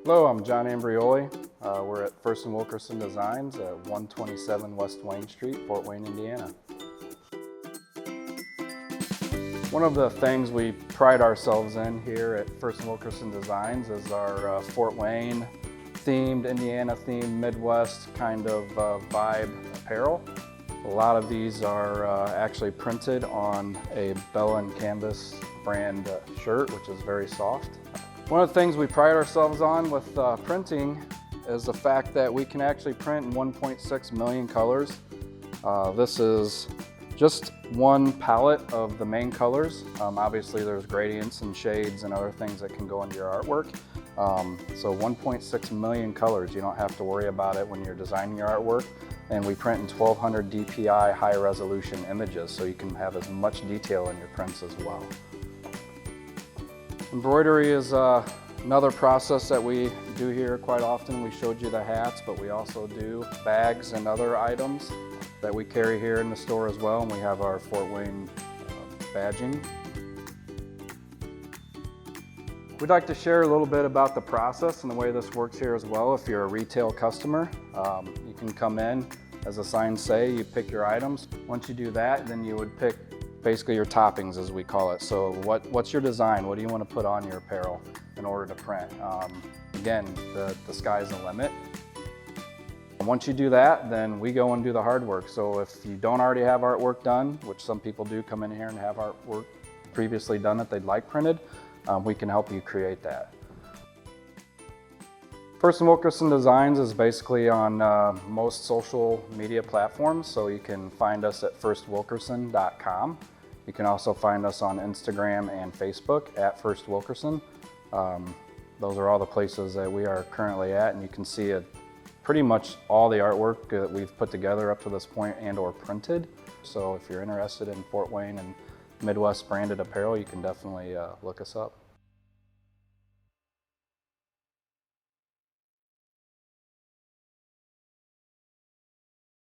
Hello, I'm John Embroidery. We're at First and Wilkerson Designs at 127 West Wayne Street, Fort Wayne, Indiana. One of the things we pride ourselves in here at First and Wilkerson Designs is our Fort Wayne themed, Indiana themed, Midwest kind of vibe apparel. A lot of these are actually printed on a Bella and Canvas brand shirt, which is very soft. One of the things we pride ourselves on with printing is the fact that we can actually print in 1.6 million colors. This is just one palette of the main colors. Obviously there's gradients and shades and other things that can go into your artwork. So 1.6 million colors, you don't have to worry about it when you're designing your artwork. And we print in 1200 DPI high resolution images, so you can have as much detail in your prints as well. Embroidery is another process that we do here quite often. We showed you the hats, but we also do bags and other items that we carry here in the store as well. And we have our Fort Wayne badging. We'd like to share a little bit about the process and the way this works here as well. If you're a retail customer, you can come in, as the signs say, you pick your items. Once you do that, then you would pick basically your toppings, as we call it. So what's your design? What do you want to put on your apparel in order to print? Again, the sky's the limit. Once you do that, then we go and do the hard work. So if you don't already have artwork done, which some people do come in here and have artwork previously done that they'd like printed, we can help you create that. First and Wilkerson Designs is basically on most social media platforms, so you can find us at firstwilkerson.com. You can also find us on Instagram and Facebook at First Wilkerson. Those are all the places that we are currently at, and you can see pretty much all the artwork that we've put together up to this point and or printed. So if you're interested in Fort Wayne and Midwest branded apparel, you can definitely look us up.